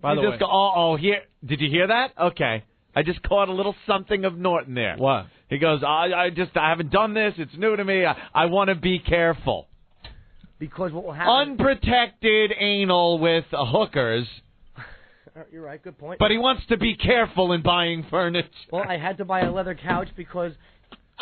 By the way. Go, here. Did you hear that? Okay. I just caught a little something of Norton there. What? He goes, I haven't done this. It's new to me. I want to be careful. Because what will happen... Unprotected anal with hookers. You're right. Good point. But he wants to be careful in buying furniture. Well, I had to buy a leather couch because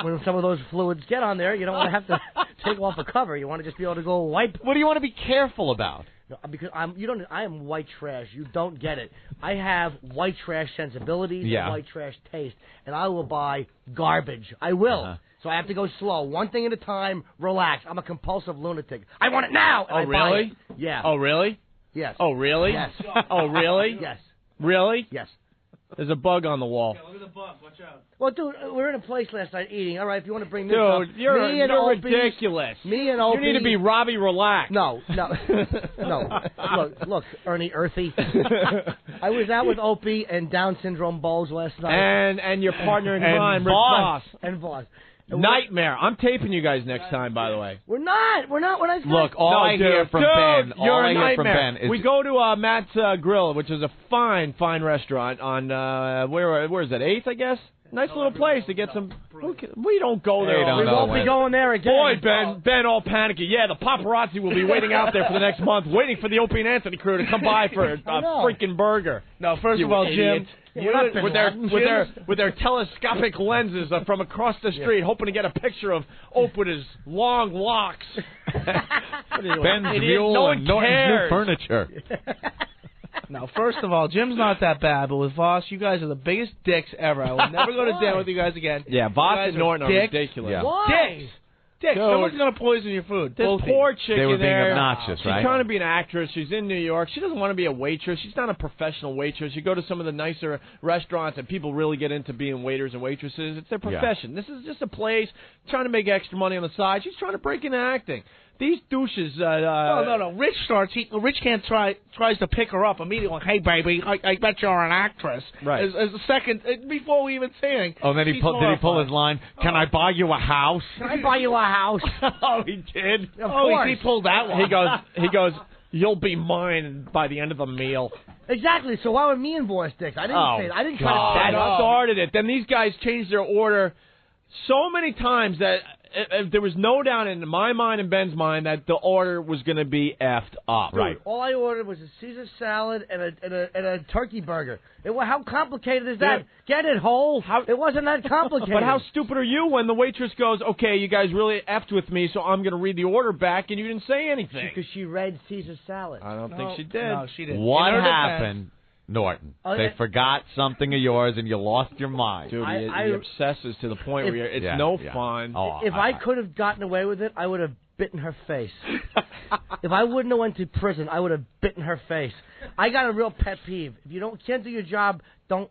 when some of those fluids get on there, you don't want to have to take off a cover. You want to just be able to go wipe. What do you want to be careful about? No, because I am white trash. You don't get it. I have white trash sensibilities and white trash taste, and I will buy garbage. I will. So I have to go slow, one thing at a time. Relax. I'm a compulsive lunatic. I want it now. And I really? Buy it. Yeah. Oh, really? Yes. Oh, really? Yes. Oh, really? Yes. Really? Yes. There's a bug on the wall. Yeah, look at the bug. Watch out. Well, dude, we were in a place last night eating. All right, if you want to bring this Dude, up. you're Opie, ridiculous. Me and Opie. You need to be Robbie Relax. No. Look, Ernie Earthy. I was out with Opie and Down syndrome Bowles last night. And your partner in and crime, Rick Voss. Voss. And Voss. Nightmare. I'm taping you guys next time, by the way. We're not. When I said... Look, all I hear from Ben, you're a I hear from nightmare. Ben is we go to Matt's Grill, which is a fine restaurant on where is that? 8th, I guess. Nice little place to get some. We don't go there. Don't we know won't when. be going there again. Boy, Ben, all panicky. Yeah, the paparazzi will be waiting out there for the next month, waiting for the Opie and Anthony crew to come by for a freaking burger. No, first of all, Jim, with their telescopic lenses from across the street, hoping to get a picture of Opie with his long locks. Ben's mule and Norton's new furniture. Now, first of all, Jim's not that bad, but with Voss, you guys are the biggest dicks ever. I will never go to dinner with you guys again. Yeah, Voss and Norton are ridiculous. Yeah. Why? Dicks. Someone's going to poison your food. This poor chick They were in being there. obnoxious, right? She's trying to be an actress. She's in New York. She doesn't want to be a waitress. She's not a professional waitress. You go to some of the nicer restaurants, and people really get into being waiters and waitresses. It's their profession. This is just a place trying to make extra money on the side. She's trying to break into acting. These douches. No. Rich tries to pick her up immediately. Like, hey, baby, I bet you're an actress. Right. As a second, before we even say anything. Oh, then did he pull his line? Can I buy you a house? Can I buy you a house? Oh, he did. Of course. He pulled that one. He goes. You'll be mine by the end of the meal. Exactly. So why were me and Voice dicks? I didn't say that. I didn't try to say That started it. Then these guys changed their order so many times that there was no doubt in my mind and Ben's mind that the order was going to be effed up. Dude, right. All I ordered was a Caesar salad and a turkey burger. How complicated is that? Get it whole. It wasn't that complicated. But how stupid are you when the waitress goes, okay, you guys really effed with me, so I'm going to read the order back, and you didn't say anything? Because she read Caesar salad. I don't think she did. No, she didn't. What happened? Norton, they forgot something of yours and you lost your mind. Dude, he obsesses to the point where it's no fun. Oh, if I could have gotten away with it, I would have bitten her face. If I wouldn't have went to prison, I would have bitten her face. I got a real pet peeve. If you can't do your job, don't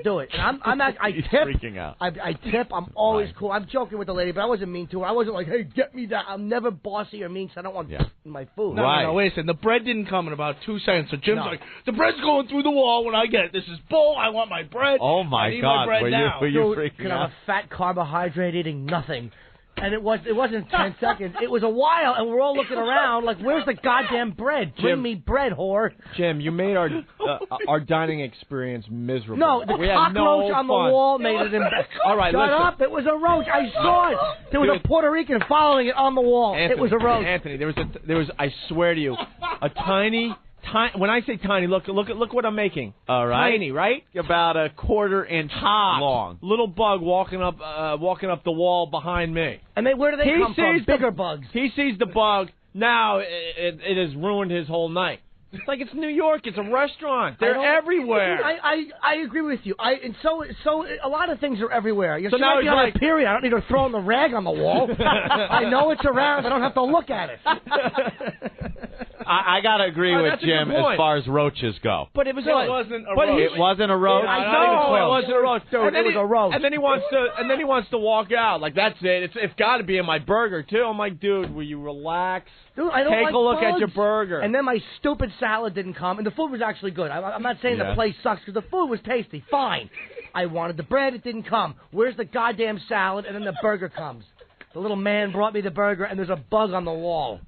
do it. And I He's tip. freaking out. I tip. I'm always cool. I'm joking with the lady, but I wasn't mean to her. I wasn't like, hey, get me that. I'm never bossy or mean because I don't want my food. No, wait a second. The bread didn't come in about 2 seconds. So Jim's like, the bread's going through the wall when I get it. This is bull. I want my bread. Oh, my I need God. my bread now. Were you freaking Could out? have a fat carbohydrate eating nothing. And it wasn't 10 seconds. It was a while, and we're all looking around like, where's the goddamn bread? Bring me bread, whore. Jim, you made our dining experience miserable. No, the cockroach on the wall made it embarrassing. All right, Shut up. It was a roach. I saw it. There was a Puerto Rican following it on the wall. Anthony, it was a roach. Anthony, there was I swear to you, a tiny. When I say tiny, look what I'm making. All right. Tiny, right? About a quarter-inch long. Little bug walking up the wall behind me. And where do they come from? Bigger bugs. He sees the bug. Now it has ruined his whole night. It's like it's New York. It's a restaurant. They're everywhere. I agree with you. So a lot of things are everywhere. So now he's like, a period. I don't need her throwing the rag on the wall. I know it's around. I don't have to look at it. I gotta agree with Jim as far as roaches go. But it was wasn't a roach. roach. It wasn't a roach. I know it wasn't a roach. Dude, it was a roach. And then he wants to walk out. Like, that's it. It's got to be in my burger too. I'm like, dude, will you relax? Dude, I don't Take a look bugs. at your burger. And then my stupid salad didn't come, and the food was actually good. I'm not saying the place sucks because the food was tasty. Fine. I wanted the bread. It didn't come. Where's the goddamn salad? And then the burger comes. The little man brought me the burger, and there's a bug on the wall.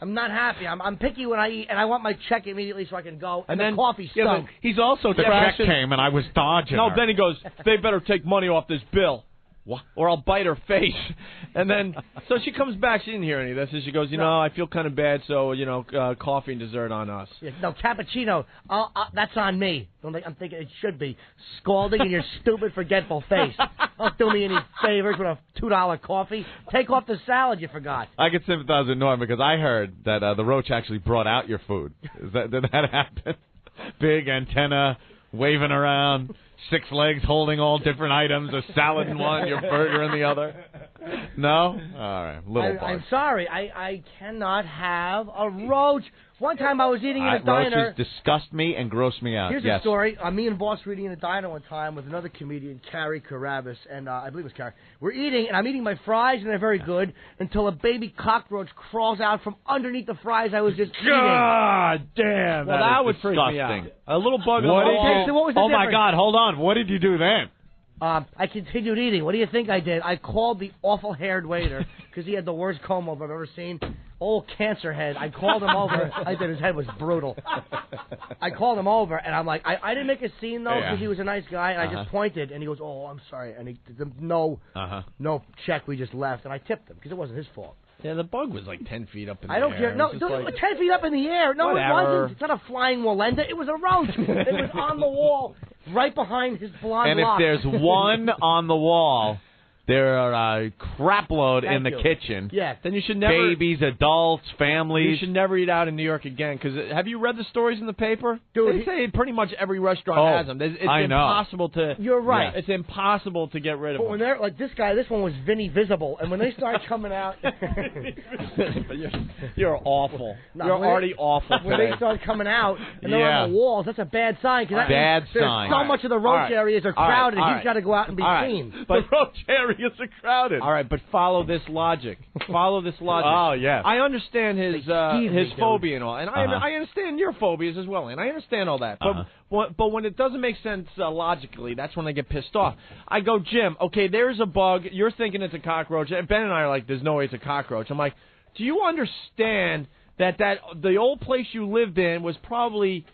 I'm not happy. I'm picky when I eat, and I want my check immediately so I can go. And then the coffee yeah, stunk. He's also the check came, and I was dodging. No, her. then he goes, they better take money off this bill. What? Or I'll bite her face. And then, so she comes back. She didn't hear any of this. And she goes, I feel kind of bad, so, coffee and dessert on us. Yeah, no, cappuccino, that's on me. I'm thinking it should be. Scalding in your stupid, forgetful face. Don't do me any favors with a $2 coffee. Take off the salad you forgot. I can sympathize with Norm because I heard that the roach actually brought out your food. Did that happen? Big antenna, waving around. 6 legs holding all different items, a salad in one, your burger in the other. No? All right, little bug. I'm sorry. I cannot have a roach. One time I was eating in a diner. Roaches disgust me and gross me out. Here's a story. Me and Boss were eating in a diner one time with another comedian, Carrie Carabas, and I believe it was Carrie. We're eating, and I'm eating my fries, and they're very good, until a baby cockroach crawls out from underneath the fries I was just eating. God damn. Well, that would freak me out. A little bug on the wall. So what was the difference? My God, hold on. What did you do then? I continued eating. What do you think I did? I called the awful-haired waiter because he had the worst comb-over I've ever seen. Old cancer head. I called him over. I said his head was brutal. I called him over, and I'm like, I didn't make a scene, though, because he was a nice guy, and I just pointed, and he goes, oh, I'm sorry. And he no check. We just left, and I tipped him because it wasn't his fault. Yeah, the bug was like 10 feet up in the air. I don't care. No, 10 feet up in the air. No, whatever. It wasn't. It's not a flying Walenda. It was a roach. It was on the wall, right behind his blonde locks. And if there's one on the wall, there are a crapload in the kitchen. Yeah. Then you should never... Babies, adults, families. You should never eat out in New York again. Because have you read the stories in the paper? Dude, they say pretty much every restaurant has them. It's impossible to... You're right. Yeah, it's impossible to get rid of them. But when they're like this guy, this one was Vinny Visible, and when they start coming out... you're awful. You're already awful today. When they start coming out and they're on the walls, that's a bad sign. Bad sign. So much of the roach areas are crowded, and he's got to go out and be seen. But the roach areas are crowded. All right, but follow this logic. Follow this logic. Oh, yes. I understand his phobia and all, and I understand your phobias as well, and I understand all that. But when it doesn't make sense logically, that's when I get pissed off. I go, Jim, okay, there's a bug. You're thinking it's a cockroach. And Ben and I are like, there's no way it's a cockroach. I'm like, do you understand that the old place you lived in was probably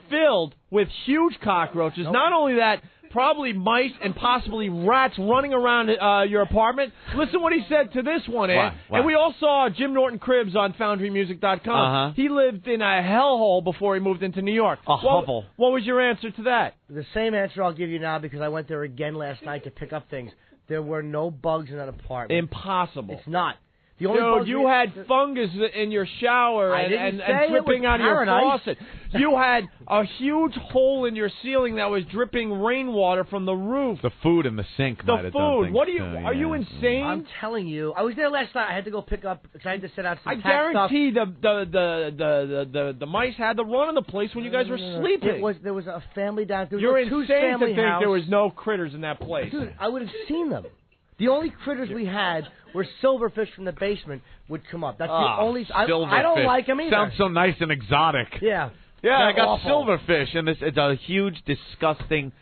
filled with huge cockroaches? Nope. Not only that, probably mice and possibly rats running around your apartment. Listen what he said to this one, Ed. Wow. And we all saw Jim Norton Cribs on FoundryMusic.com. He lived in a hellhole before he moved into New York. A hovel. What was your answer to that? The same answer I'll give you now because I went there again last night to pick up things. There were no bugs in that apartment. Impossible. It's not. The only you had fungus in your shower and dripping out of your faucet. You had a huge hole in your ceiling that was dripping rainwater from the roof. The food in the sink might have done things. What are you insane? I'm telling you. I was there last night. I had to go pick up because I had to set out some I guarantee the mice had the run of the place when you guys were sleeping. There was a family down there. You're insane to think there was no critters in that place. Dude, I would have seen them. The only critters we had were silverfish from the basement would come up. That's the only... I don't like them either. Sounds so nice and exotic. Yeah. Yeah, I got silverfish, and it's a huge, disgusting,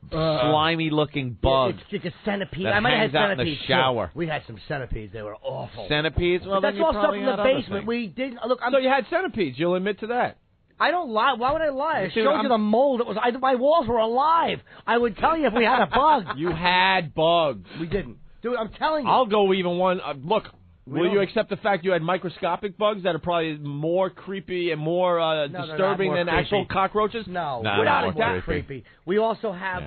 slimy-looking bug. It's like a centipede. I might have had centipedes in the shower. Too. We had some centipedes. They were awful. Centipedes? Well, that's all stuff in the basement. We did... Look, so you had centipedes. You'll admit to that. I don't lie. Why would I lie? I showed you the mold. My walls were alive. I would tell you if we had a bug. You had bugs. We didn't. Dude, I'm telling you. I'll go even one. Look, will you accept the fact you had microscopic bugs that are probably more creepy and more disturbing than actual cockroaches? No, we're not that creepy. We also have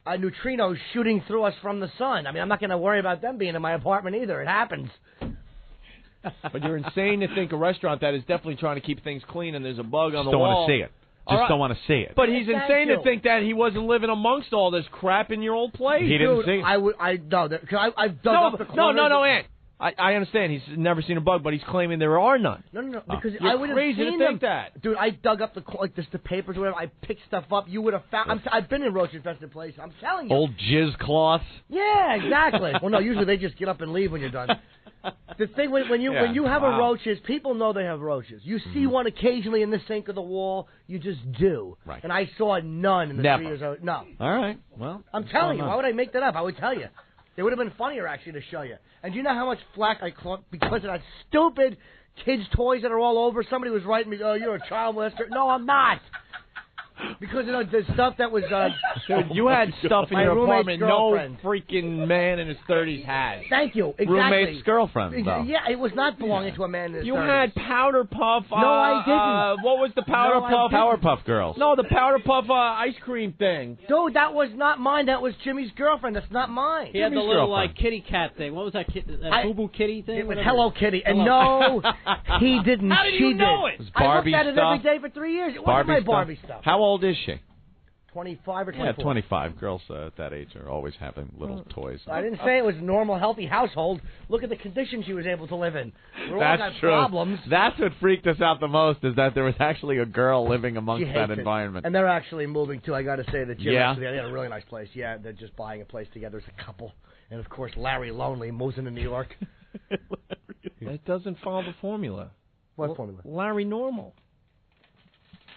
neutrinos shooting through us from the sun. I mean, I'm not going to worry about them being in my apartment either. It happens. But you're insane to think a restaurant that is definitely trying to keep things clean and there's a bug on the wall. Don't want to see it. Just don't want to see it. But he's insane to think that he wasn't living amongst all this crap in your old place. He didn't see it. I've dug up the corners. No, Ant. I understand. He's never seen a bug, but he's claiming there are none. No, because You're I would have crazy seen to think that. Dude, I dug up the papers or whatever. I picked stuff up. You would have found. I've been in roach-infested places. I'm telling you. Old jizz cloths. Yeah, exactly. Well, no, usually they just get up and leave when you're done. The thing when you have a roach is people know they have roaches. You see one occasionally in the sink of the wall. You just do. Right. And I saw none in the 3 years. No. All right. Well, I'm telling you. Why would I make that up? I would tell you. It would have been funnier actually to show you. And do you know how much flack I caught because of that stupid kids' toys that are all over. Somebody was writing me, "Oh, you're a child molester." No, I'm not. Because the stuff that was dude, you had stuff in your apartment no girlfriend. Freaking man in his 30s had. Thank you. Exactly. Roommate's girlfriend, though. Yeah, it was not belonging to a man in his 30s. You had Powder Puff. No, I didn't. What was the Powder Puff? Powerpuff Girls. No, the Powder Puff ice cream thing. Dude, that was not mine. That was Jimmy's girlfriend. That's not mine. He had the little kitty cat thing. What was that? Boo Boo Kitty thing? It was Hello Kitty. And no, he didn't. How did you know it? I looked at it every day for 3 years. It wasn't my Barbie stuff. How old is she? 25 or 24. Yeah, 25. Girls at that age are always having little toys. I didn't say it was a normal, healthy household. Look at the conditions she was able to live in. We all got true. problems. That's what freaked us out the most, is that there was actually a girl living amongst that environment. And they're actually moving, too. I got to say that Jim, yeah. actually, they had a really nice place. Yeah, they're just buying a place together as a couple. And, of course, Larry Lonely moves into New York. That doesn't follow the formula. What formula? Larry Normal.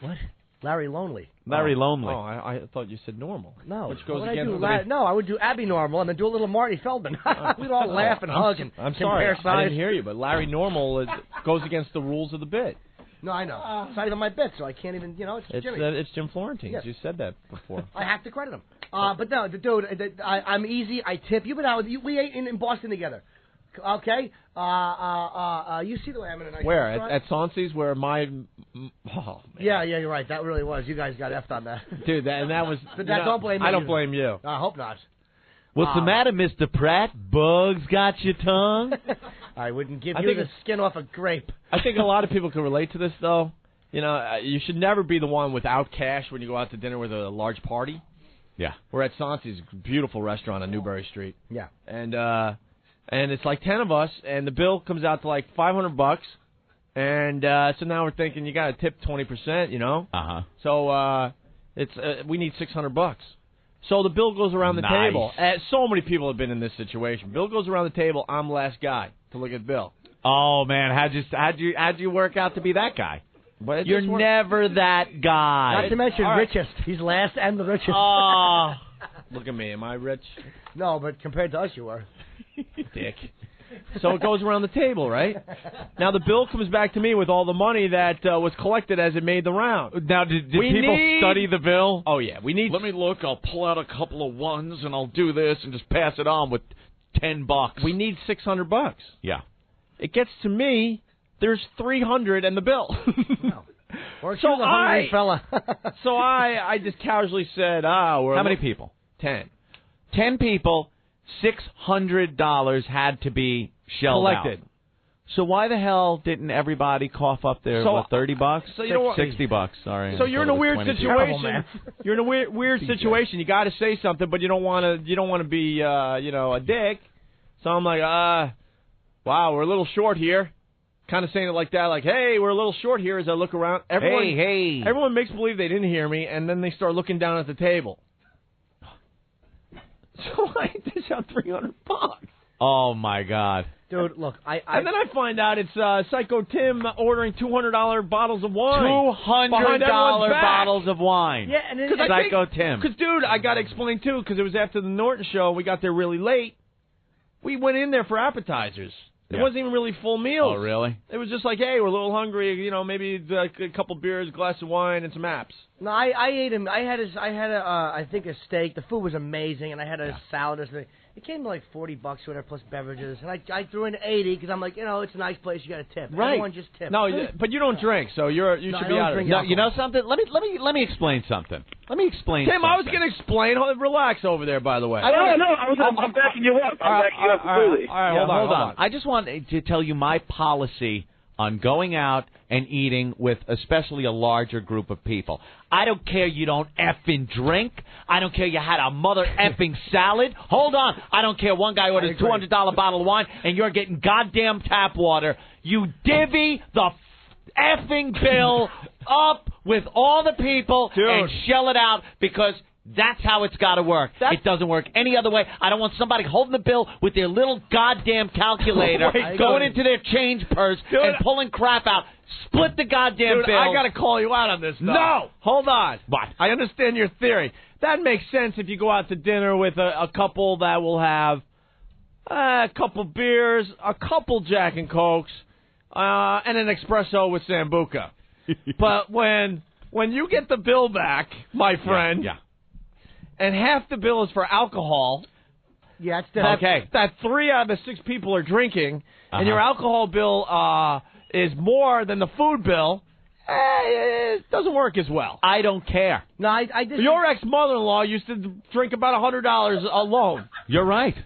What? Larry Lonely. Larry Lonely. Oh, I thought you said normal. No. Which goes against No, I would do Abby Normal and then do a little Marty Feldman. We'd all laugh and hug and I'm sorry, compare size. I didn't hear you, but Larry Normal goes against the rules of the bit. No, I know. It's not even my bit, so I can't even, it's Jimmy. It's Jim Florentine. Yes. You said that before. I have to credit him. But no, dude, I'm easy. I tip. You've been out with you. We ate in Boston together. Okay? You see the way I'm in a nice Where? restaurant? At Saucy's, where my... Oh, man. Yeah, you're right. That really was. You guys got effed on that. Dude, that was... But don't blame me. I don't blame you. I hope not. What's the matter, Mr. Pratt? Bugs got your tongue? I wouldn't give you the skin off a grape. I think a lot of people can relate to this, though. You should never be the one without cash when you go out to dinner with a large party. Yeah. We're at Saucy's, beautiful restaurant on Newbury Street. Yeah. And it's like 10 of us, and the bill comes out to like $500. And so now we're thinking you got to tip 20%, Uh-huh. So we need $600. So the bill goes around the table. So many people have been in this situation. Bill goes around the table. I'm the last guy to look at Bill. Oh man, how'd you work out to be that guy? But you're never that guy. Not to mention richest. He's last and the richest. Oh, look at me. Am I rich? No, but compared to us, you are. Dick. So it goes around the table, right? Now the bill comes back to me with all the money that was collected as it made the round. Now, did people study the bill? Oh, yeah. Let me look. I'll pull out a couple of ones, and I'll do this, and just pass it on with $10. We need $600. Yeah. It gets to me, there's $300 in the bill. Wow. So the hungry fella. So I just casually said, how many people? 10. 10 people. $600 had to be shelled collected. Out. So why the hell didn't everybody cough up their $30? So you know what? $60. Sorry. So you're in a weird situation. You're in a weird situation. You got to say something, but you don't want to. You don't want to be, a dick. So I'm like, wow, we're a little short here. Kind of saying it like that, like, hey, we're a little short here. As I look around, everyone makes believe they didn't hear me, and then they start looking down at the table. So I dish out $300. Oh my God, dude! Look, and then I find out it's Psycho Tim ordering $200 bottles of wine. $200 bottles of wine. Yeah, and then Psycho Tim. Because, dude, I got to explain too. Because it was after the Norton show. We got there really late. We went in there for appetizers. It wasn't even really full meals. Oh, really? It was just like, hey, we're a little hungry. Maybe a couple beers, a glass of wine, and some apps. No, I ate him. I had I think a steak. The food was amazing, and I had a salad or something. It came to like $40 or whatever plus beverages, and I threw in 80 because I'm like, it's a nice place. You got to tip. Right. Everyone just tip. No, but you don't drink, so you should be out of it. No, you know something? Let me explain something. Let me explain. Tim, something. I was going to explain. Relax over there, by the way. No, I'm backing you up. I'm backing you up completely. All right, hold on. I just want to tell you my policy on going out and eating with especially a larger group of people. I don't care you don't effing drink. I don't care you had a mother effing salad. Hold on. I don't care one guy orders a $200 bottle of wine and you're getting goddamn tap water. You divvy the effing bill up with all the people and shell it out because that's how it's got to work. It doesn't work any other way. I don't want somebody holding the bill with their little goddamn calculator, going into their change purse and pulling crap out. Split the goddamn bill. I got to call you out on this, though. No! Hold on. What? I understand your theory. That makes sense if you go out to dinner with a couple that will have a couple beers, a couple Jack and Cokes, and an espresso with Sambuca. But when you get the bill back, my friend, and half the bill is for alcohol. Yeah, it's that 3 out of the 6 people are drinking, and your alcohol bill is more than the food bill. It doesn't work as well. I don't care. No, I just... Your ex-mother-in-law used to drink about $100 alone. You're right.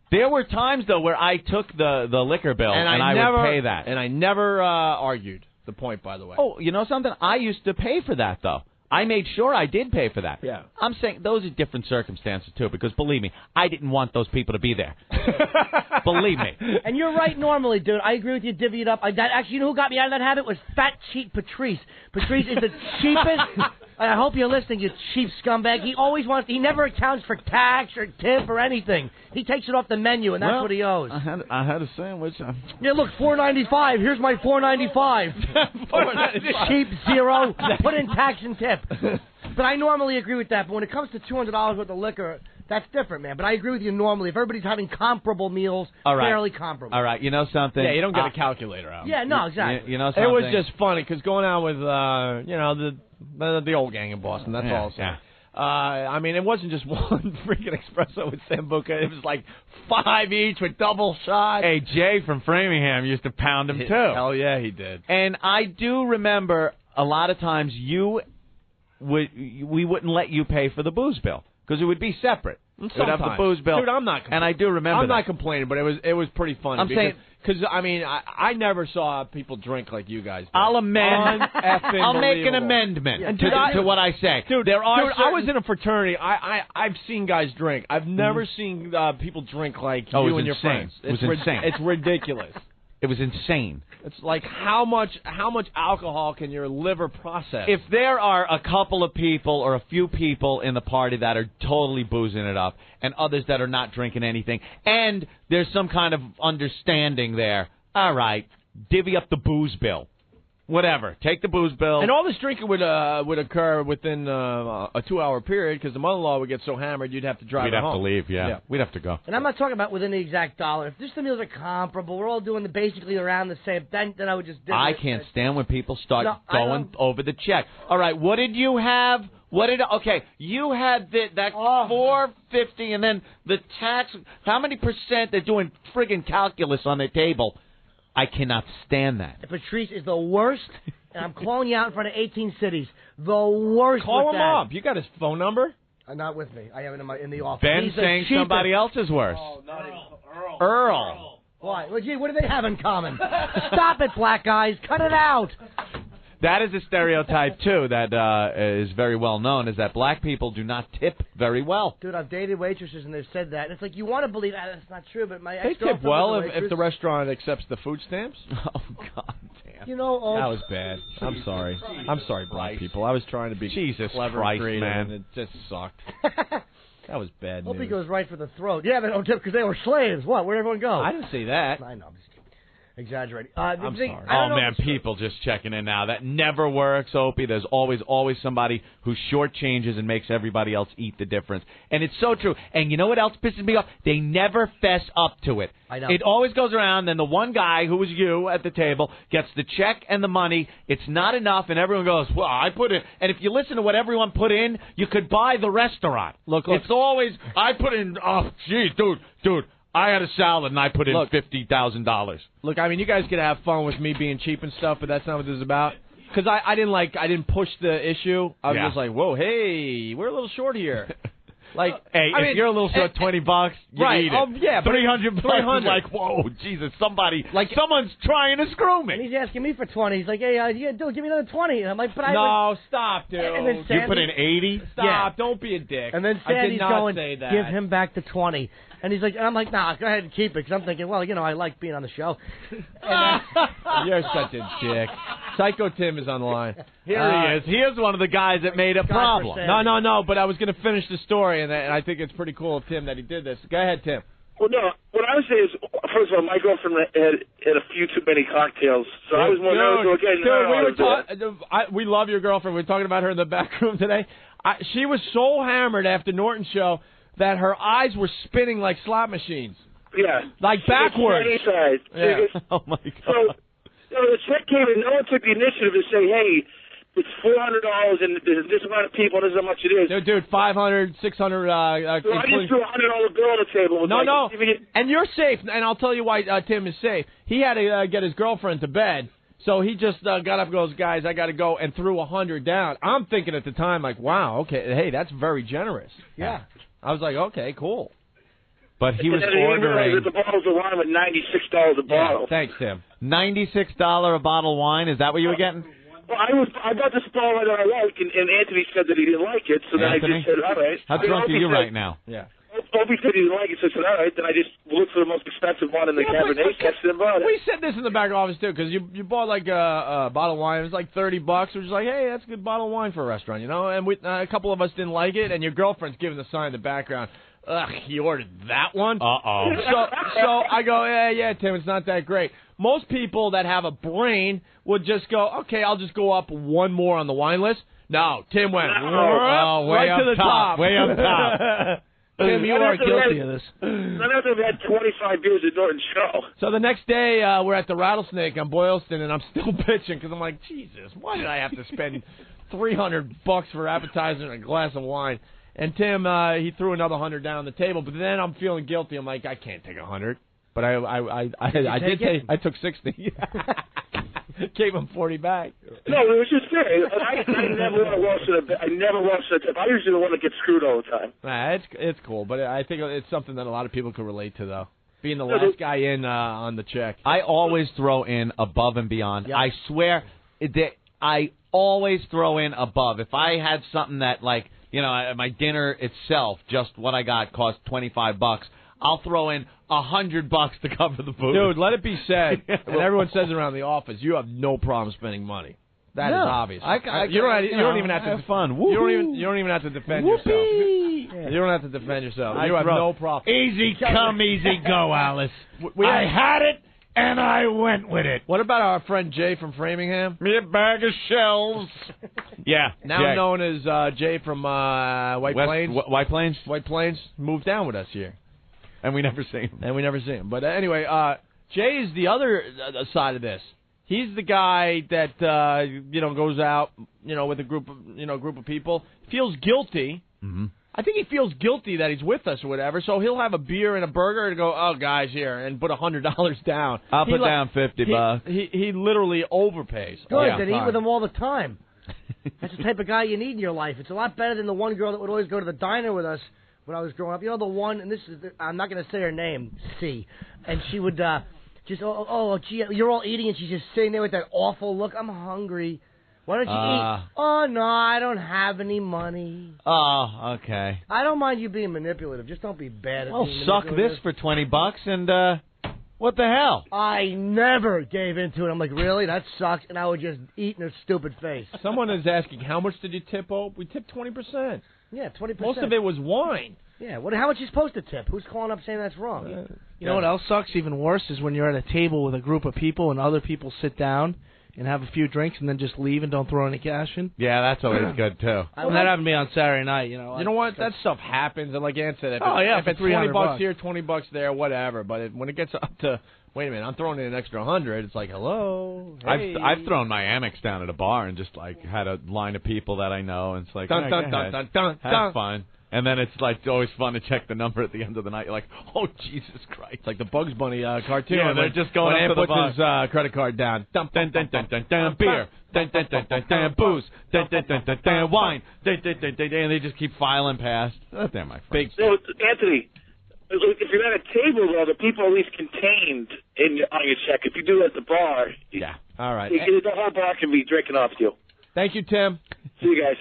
There were times, though, where I took the liquor bill, and I would pay that. And I never argued the point, by the way. Oh, you know something? I used to pay for that, though. I made sure I did pay for that. Yeah. I'm saying those are different circumstances, too, because believe me, I didn't want those people to be there. Believe me. And you're right normally, dude. I agree with you, divvy it up. Actually, you know who got me out of that habit? Was fat, cheap Patrice. Patrice is the cheapest. I hope you're listening, you cheap scumbag. He never accounts for tax or tip or anything. He takes it off the menu, and that's what he owes. I had a sandwich. Yeah, look, $4.95. Here's my $4.95. Cheap zero. Put in tax and tip. But I normally agree with that. But when it comes to $200 worth of liquor, that's different, man. But I agree with you normally. If everybody's having comparable meals, fairly comparable. All right, you know something? Yeah, you don't get a calculator out. Yeah, no, exactly. You know something? It was just funny, because going out with, the old gang in Boston, that's all. Yeah. I mean, it wasn't just one freaking espresso with Sambuca. It was like 5 each with double shots. Hey, Jay from Framingham used to pound them, too. Hell yeah, he did. And I do remember a lot of times we wouldn't let you pay for the booze bill, because it would be separate. We'd have the booze bill. Dude, I'm not complaining. And I do remember I'm not complaining, but it was pretty funny. I'm saying... Because, I mean, I never saw people drink like you guys did. I'll amend. I'll make an amendment to what I say. Dude, I was in a fraternity. I've seen guys drink. I've never seen people drink like you and your friends. It was insane. It's ridiculous. It was insane. It's like how much alcohol can your liver process? If there are a couple of people or a few people in the party that are totally boozing it up and others that are not drinking anything, and there's some kind of understanding there, all right, divvy up the booze bill. Whatever. Take the booze bill. And all this drinking would occur within a 2-hour period, because the mother-in-law would get so hammered you'd have to drive her home. We'd have to leave, yeah. We'd have to go. And I'm not talking about within the exact dollar. If just the meals are comparable, we're all doing basically around the same, then I would just... I can't stand when people start going over the check. All right, what did you have? Okay, you had that $4.50, and then the tax. How many percent? They're doing friggin' calculus on the table. I cannot stand that. Patrice is the worst, and I'm calling you out in front of 18 cities. The worst. Call him up. You got his phone number? Not with me. I have it in the office. Ben's saying somebody else is worse. Oh, not Earl. Why? Well, gee, what do they have in common? Stop it, black guys. Cut it out. That is a stereotype, too, that is very well known, is that black people do not tip very well. Dude, I've dated waitresses, and they've said that. And it's like, you want to believe that's not true, but my They ex-girlfriend tip well was a waitress. if the restaurant accepts the food stamps. Oh, God damn. You know, that was bad. I'm sorry. I'm sorry, black people. I was trying to be clever and creative, and it just sucked. That was bad news. Opie goes right for the throat. Yeah, they don't tip because they were slaves. What? Where'd everyone go? I didn't say that. I know. I'm just exaggerating. I'm sorry. Oh, man, people just checking in now. That never works, Opie. There's always somebody who shortchanges and makes everybody else eat the difference. And it's so true. And you know what else pisses me off? They never fess up to it. I know. It always goes around, then the one guy, who was you at the table, gets the check and the money. It's not enough, and everyone goes, well, I put in. And if you listen to what everyone put in, you could buy the restaurant. Look. It's always, I put in, oh, geez, dude. I had a salad and I put in $50,000. Look, I mean, you guys could have fun with me being cheap and stuff, but that's not what this is about. Because I didn't push the issue. I was just like, whoa, hey, we're a little short here. Like, hey, if you're a little short, $20, you eat it. Yeah, but $300. Like, whoa, Jesus, someone's trying to screw me. And he's asking me for 20. He's like, hey, dude, give me another 20. And I'm like, but stop, dude. And then Sandy, you put in 80. Stop, don't be a dick. And then Sandy's going, give him back the 20. And he's like, and I'm like, nah, go ahead and keep it, because I'm thinking, well, I like being on the show. You're such a dick. Psycho Tim is on the line. Here he is. He is one of the guys that made a problem. No, but I was going to finish the story, and I think it's pretty cool of Tim that he did this. Go ahead, Tim. Well, no, what I would say is, first of all, my girlfriend had a few too many cocktails, so I was more nervous. We love your girlfriend. We were talking about her in the back room today. She was so hammered after Norton's show that her eyes were spinning like slot machines. Yeah. Like backwards. Yeah. Oh, my God. So The check came in. No one took the initiative to say, hey, it's $400 and there's this amount of people and this is how much it is. Dude, 500, 600. So I just threw a $100 bill on the table. No. And you're safe. And I'll tell you why Tim is safe. He had to get his girlfriend to bed. So he just got up and goes, guys, I got to go, and threw 100 down. I'm thinking at the time, like, wow, okay, hey, that's very generous. Yeah. I was like, okay, cool. But he was ordering. The bottles of wine with $96 a bottle. Thanks, Tim. $96 a bottle of wine. Is that what you were getting? Well, I got this bottle that I like, and Anthony said that he didn't like it, so then I just said, all right. How drunk are you right now? Yeah. Opie said he didn't like it, so I said, all right, then I just looked for the most expensive one in the Cabernet section and bought it. We said this in the back office, too, because you bought, like, a bottle of wine. It was like $30. We're just like, hey, that's a good bottle of wine for a restaurant, you know? And a couple of us didn't like it, and your girlfriend's giving the sign in the background. Ugh, you ordered that one? Uh-oh. So I go, yeah, Tim, it's not that great. Most people that have a brain would just go, okay, I'll just go up one more on the wine list. No, Tim went right to the top. Way up top. Tim, you are guilty of this. None of them had 25 beers at Norton show. So the next day, we're at the Rattlesnake on Boylston, and I'm still bitching because I'm like, Jesus, why did I have to spend $300 for appetizer and a glass of wine? And Tim, he threw another 100 down the table, but then I'm feeling guilty. I'm like, I can't take 100, but I took 60. Gave him 40 back. No, it was just fair. I never want to wash I never wash the tip. I usually the one that gets screwed all the time. Nah, it's cool, but I think it's something that a lot of people can relate to, though. Being the last guy in on the check. I always throw in above and beyond. Yep. I swear, I always throw in above. If I had something that, like, you know, my dinner itself, just what I got, cost $25, I'll throw in $100 to cover the food. Dude, let it be said, and everyone says it around the office, you have no problem spending money. That is obvious. You don't even have to have fun. You don't even have to defend yourself. You don't have to defend yourself. You have no problem. Easy come, easy go, Alice. I had it, and I went with it. What about our friend Jay from Framingham? Me a bag of shells. Yeah. Now Jay. known as Jay from White Plains. White Plains? White Plains moved down with us here. And we never see him. But anyway, Jay is the other side of this. He's the guy that goes out, with a group of people. Feels guilty. Mm-hmm. I think he feels guilty that he's with us or whatever. So he'll have a beer and a burger and go, oh guys, here, and put $100 down. I'll put down $50. He literally overpays. Good. Then eat with him all the time. That's the type of guy you need in your life. It's a lot better than the one girl that would always go to the diner with us when I was growing up. You know, the one, and I'm not going to say her name, C, and she would just, gee, you're all eating, and she's just sitting there with that awful look. I'm hungry. Why don't you eat? Oh, no, I don't have any money. Oh, okay. I don't mind you being manipulative. Just don't be bad at being suck manipulative. this for $20, and what the hell? I never gave into it. I'm like, really? That sucks. And I would just eat in her stupid face. Someone is asking, how much did you tip, We tipped 20%. Yeah, 20%. Most of it was wine. Yeah, how much are you supposed to tip? Who's calling up saying that's wrong? You know what else sucks even worse is when you're at a table with a group of people and other people sit down and have a few drinks and then just leave and don't throw any cash in. Yeah, that's always good, too. That happened to me on Saturday night, You know what? That stuff happens. And like Ann said, if it's $20 here, $20 there, whatever. But when it gets up to, wait a minute, I'm throwing in an extra 100, it's like, hello. Hey. I've thrown my Amex down at a bar and just, like, had a line of people that I know. And it's like, have fun. And then it's like always fun to check the number at the end of the night. You're like, oh, Jesus Christ. It's like the Bugs Bunny cartoon. Yeah, they're just going up to the puts his credit card down. Dun, dun, dun, dun, dun, dun, beer. Dun, dun, dun, dun, dun, booze. Dun, dun, dun, dun, dun, wine. Dun, dun, dun, dun, dun, and they just keep filing past. Oh, there, my friend. So, Anthony, if you're at a table, though, the people are at least contained on your check. If you do it at the bar, yeah. All right. The whole bar can be drinking off you. Thank you, Tim. See you guys.